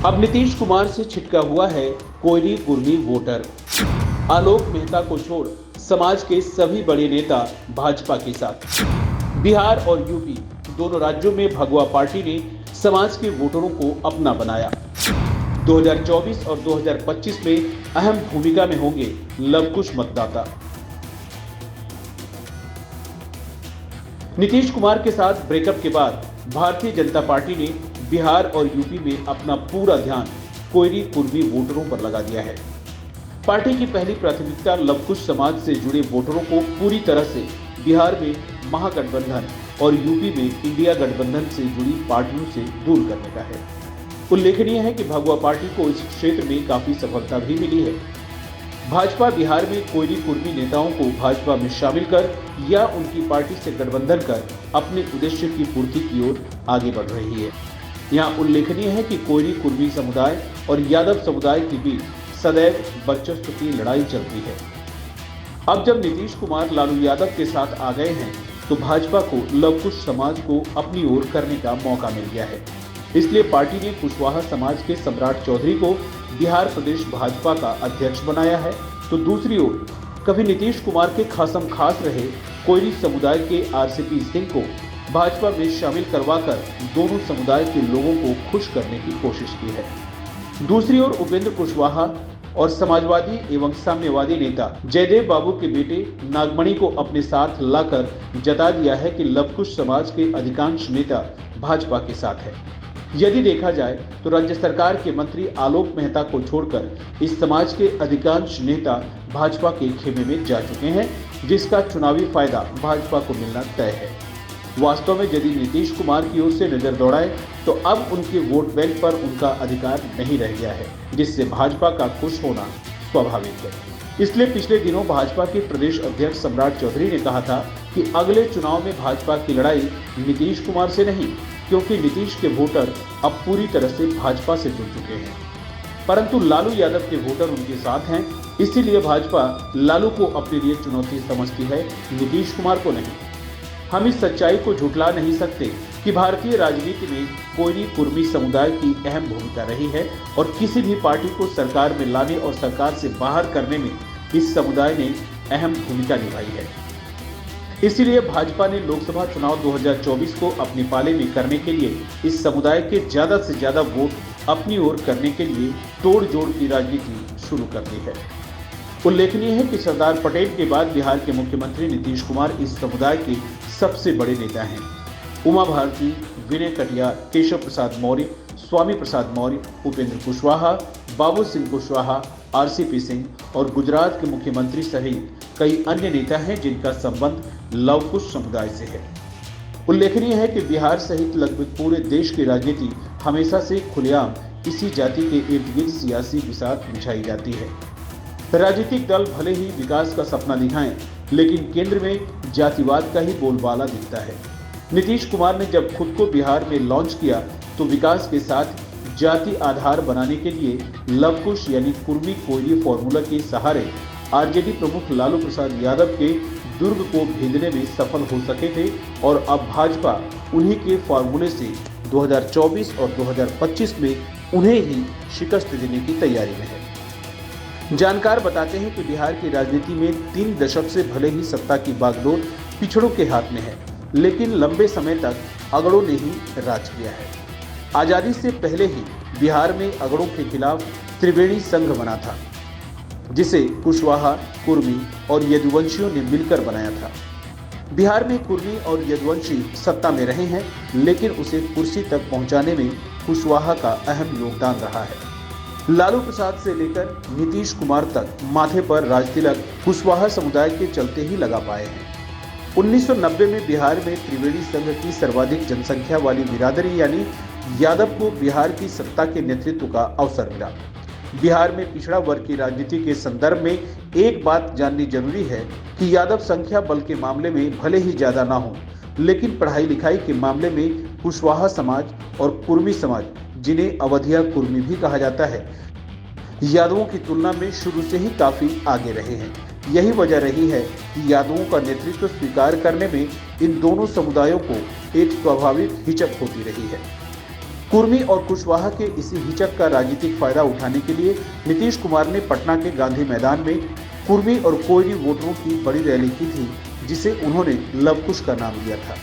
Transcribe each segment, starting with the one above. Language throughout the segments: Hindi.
अब नीतीश कुमार से छिटका हुआ है कोयरी कुर्मी वोटर। आलोक मेहता को छोड़ समाज के सभी बड़े नेता भाजपा के साथ। बिहार और यूपी दोनों राज्यों में भगवा पार्टी ने समाज के वोटरों को अपना बनाया। 2024 और 2025 में अहम भूमिका में होंगे लवकुश मतदाता। नीतीश कुमार के साथ ब्रेकअप के बाद भारतीय जनता पार्टी ने बिहार और यूपी में अपना पूरा ध्यान कोयरी कुर्मी वोटरों पर लगा दिया है। पार्टी की पहली प्राथमिकता लवकुश समाज से जुड़े वोटरों को पूरी तरह से बिहार में महागठबंधन और यूपी में इंडिया गठबंधन से जुड़ी पार्टियों से दूर करने का है। उल्लेखनीय है कि भगवा पार्टी को इस क्षेत्र में काफी सफलता भी मिली है। भाजपा बिहार में कोयरी कुर्मी नेताओं को भाजपा में शामिल कर या उनकी पार्टी से गठबंधन कर अपने उद्देश्य की पूर्ति की ओर आगे बढ़ रही है। यहाँ उल्लेखनीय है कि कोयरी कुर्मी समुदाय और यादव समुदाय के बीच सदैव वर्चस्व की लड़ाई चलती है। अब जब नीतीश कुमार लालू यादव के साथ आ गए हैं तो भाजपा को लवकुश समाज को अपनी ओर करने का मौका मिल गया है। इसलिए पार्टी ने कुशवाहा समाज के सम्राट चौधरी को बिहार प्रदेश भाजपा का अध्यक्ष बनाया है, तो दूसरी ओर कभी नीतीश कुमार के खासम खास रहे कोयरी समुदाय के आरसीपी सिंह को भाजपा में शामिल करवाकर दोनों समुदाय के लोगों को खुश करने की कोशिश की है। दूसरी ओर उपेंद्र कुशवाहा और समाजवादी एवं साम्यवादी नेता जयदेव बाबू के बेटे नागमणि को अपने साथ लाकर जता दिया है कि लवकुश समाज के अधिकांश नेता भाजपा के साथ है। यदि देखा जाए तो राज्य सरकार के मंत्री आलोक मेहता को छोड़कर इस समाज के अधिकांश नेता भाजपा के खेमे में जा चुके हैं, जिसका चुनावी फायदा भाजपा को मिलना तय है। वास्तव में यदि नीतीश कुमार की ओर से नजर दौड़ाए तो अब उनके वोट बैंक पर उनका अधिकार नहीं रह गया है, जिससे भाजपा का खुश होना स्वाभाविक है। इसलिए पिछले दिनों भाजपा के प्रदेश अध्यक्ष सम्राट चौधरी ने कहा था कि अगले चुनाव में भाजपा की लड़ाई नीतीश कुमार से नहीं, क्योंकि नीतीश के वोटर अब पूरी तरह से भाजपा से जुड़ चुके हैं, परंतु लालू यादव के वोटर उनके साथ हैं। इसीलिए भाजपा लालू को अपने लिए चुनौती समझती है, नीतीश कुमार को नहीं। हम इस सच्चाई को झुठला नहीं सकते कि भारतीय राजनीति में कोयरी कुर्मी समुदाय की अहम भूमिका रही है और किसी भी पार्टी को सरकार में लाने और सरकार से बाहर करने में इस समुदाय ने अहम भूमिका निभाई है। इसीलिए भाजपा ने लोकसभा चुनाव 2024 को अपने पाले में करने के लिए इस समुदाय के ज्यादा से ज्यादा वोट अपनी ओर करने के लिए तोड़ जोड़ की राजनीति शुरू कर दी है। उल्लेखनीय है कि सरदार पटेल के बाद बिहार के मुख्यमंत्री नीतीश कुमार इस समुदाय के सबसे बड़े नेता हैं। उमा भारती, विनय कटियार, केशव प्रसाद मौर्य, स्वामी प्रसाद मौर्य, उपेंद्र कुशवाहा, बाबू सिंह कुशवाहा, आरसीपी सिंह और गुजरात के मुख्यमंत्री सहित कई अन्य नेता हैं जिनका संबंध लवकुश समुदाय से है। उल्लेखनीय है कि बिहार सहित लगभग पूरे देश की राजनीति हमेशा से खुलेआम इसी जाति के इर्द गिर्द सियासी बिसात बिछाई जाती है। राजनीतिक दल भले ही विकास का सपना दिखाएं, लेकिन केंद्र में जातिवाद का ही बोलबाला दिखता है। नीतीश कुमार ने जब खुद को बिहार में लॉन्च किया तो विकास के साथ जाति आधार बनाने के लिए लवकुश यानी कुर्मी कोयरी फॉर्मूला के सहारे आरजेडी प्रमुख लालू प्रसाद यादव के दुर्ग को भेदने में सफल हो सके थे और अब भाजपा उन्हीं के फॉर्मूले से 2024 और 2025 में उन्हें ही शिकस्त देने की तैयारी में है। जानकार बताते हैं कि बिहार की राजनीति में 3 दशक से भले ही सत्ता की बागडोर पिछड़ों के हाथ में है, लेकिन लंबे समय तक अगड़ों ने ही राज किया है। आजादी से पहले ही बिहार में अगड़ों के खिलाफ त्रिवेणी संघ बना था, जिसे कुशवाहा, कुर्मी और यदुवंशियों ने मिलकर बनाया था। बिहार में कुर्मी और यदुवंशी सत्ता में रहे हैं, लेकिन उसे कुर्सी तक पहुंचाने में कुशवाहा का अहम योगदान रहा है। लालू प्रसाद से लेकर नीतीश कुमार तक माथे पर राजतिलक कुशवाहा समुदाय के चलते ही लगा पाए हैं। 1990 में बिहार में त्रिवेणी संघ की सर्वाधिक जनसंख्या वाली बिरादरी यानी यादव को बिहार की सत्ता के नेतृत्व का अवसर मिला। बिहार में पिछड़ा वर्ग की राजनीति के संदर्भ में एक बात जाननी जरूरी है कि यादव संख्या बल के मामले में भले ही ज्यादा ना हो, लेकिन पढ़ाई लिखाई के मामले में कुशवाहा समाज और कुर्मी समाज, जिन्हें अवधिया कुर्मी भी कहा जाता है, यादवों की तुलना में शुरू से ही काफी आगे रहे हैं। यही वजह रही है कि यादवों का नेतृत्व स्वीकार करने में इन दोनों समुदायों को एक स्वाभाविक हिचक होती रही है। कुर्मी और कुशवाहा के इसी हिचक का राजनीतिक फायदा उठाने के लिए नीतीश कुमार ने पटना के गांधी मैदान में कुर्मी और कोयरी वोटरों की बड़ी रैली की थी, जिसे उन्होंने लवकुश का नाम दिया था।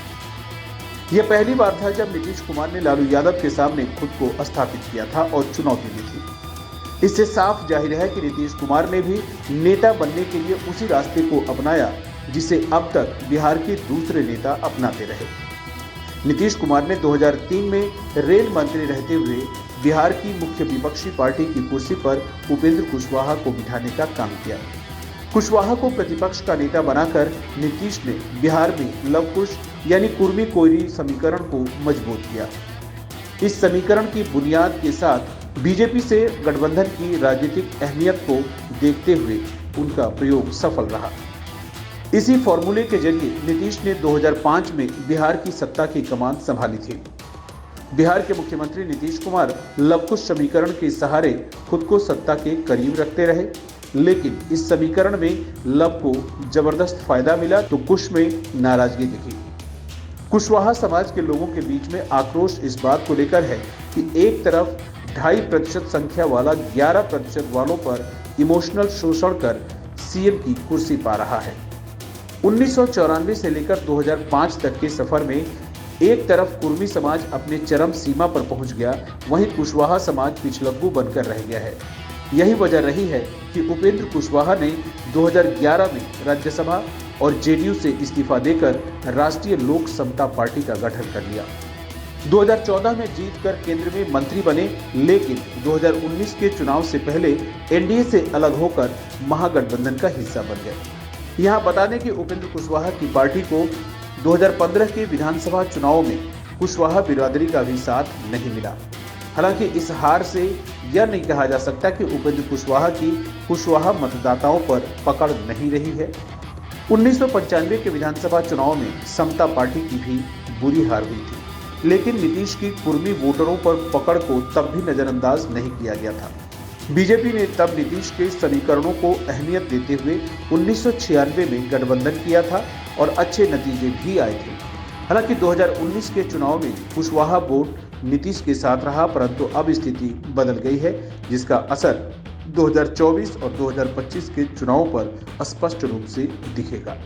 यह पहली बार था जब नीतीश कुमार ने लालू यादव के सामने खुद को स्थापित किया था और चुनौती दी थी। इससे साफ जाहिर है कि नीतीश कुमार ने भी नेता बनने के लिए उसी रास्ते को अपनाया जिसे अब तक बिहार के दूसरे नेता अपनाते रहे। नीतीश कुमार ने 2003 में रेल मंत्री रहते हुए बिहार की मुख्य विपक्षी पार्टी की कुर्सी पर उपेंद्र कुशवाहा को बिठाने का काम किया। कुशवाहा को प्रतिपक्ष का नेता बनाकर नीतीश ने बिहार में लवकुश यानी कुर्मी कोयरी समीकरण को मजबूत किया। इस समीकरण की बुनियाद के साथ बीजेपी से गठबंधन की राजनीतिक अहमियत को देखते हुए उनका प्रयोग सफल रहा। इसी फॉर्मूले के जरिए नीतीश ने 2005 में बिहार की सत्ता की कमान संभाली थी। बिहार के मुख्यमंत्री नीतीश कुमार लवकुश समीकरण के सहारे खुद को सत्ता के करीब रखते रहे, लेकिन इस समीकरण में लव को जबरदस्त फायदा मिला तो कुश में नाराजगी दिखी। कुशवाहा समाज के लोगों के बीच में आक्रोश इस बात को लेकर है कि एक तरफ 2.5% संख्या वाला 11% वालों पर इमोशनल शोषण कर सीएम की कुर्सी पा रहा है। 1994 से लेकर 2005 तक के सफर में एक तरफ कुर्मी समाज अपने चरम सीमा पर पहुंच गया, वहीं कुशवाहा समाज पिछलग्गू बनकर रह गया है। यही वजह रही है कि उपेंद्र कुशवाहा ने 2011 में राज्यसभा और जेडीयू से इस्तीफा देकर राष्ट्रीय लोक समता पार्टी का गठन कर लिया। 2014 में जीतकर केंद्र में मंत्री बने, लेकिन 2019 के चुनाव से पहले एनडीए से अलग होकर महागठबंधन का हिस्सा बन गए। यहाँ बता दें कि उपेंद्र कुशवाहा की पार्टी को 2015 के विधानसभा चुनाव में कुशवाहा बिरादरी का भी साथ नहीं मिला। हालांकि इस हार से यह नहीं कहा जा सकता कि उपेंद्र कुशवाहा की कुशवाहा मतदाताओं पर पकड़ नहीं रही है। 1995 के विधानसभा चुनाव में समता पार्टी की भी बुरी हार हुई थी, लेकिन नीतीश की कुर्मी वोटरों पर पकड़ को तब भी नजरअंदाज नहीं किया गया था। बीजेपी ने तब नीतीश के समीकरणों को अहमियत देते हुए 1996 में गठबंधन किया था और अच्छे नतीजे भी आए थे। हालांकि 2019 के चुनाव में कुशवाहा वोट नीतीश के साथ रहा, परंतु अब स्थिति बदल गई है, जिसका असर 2024 और 2025 के चुनाव पर स्पष्ट रूप से दिखेगा।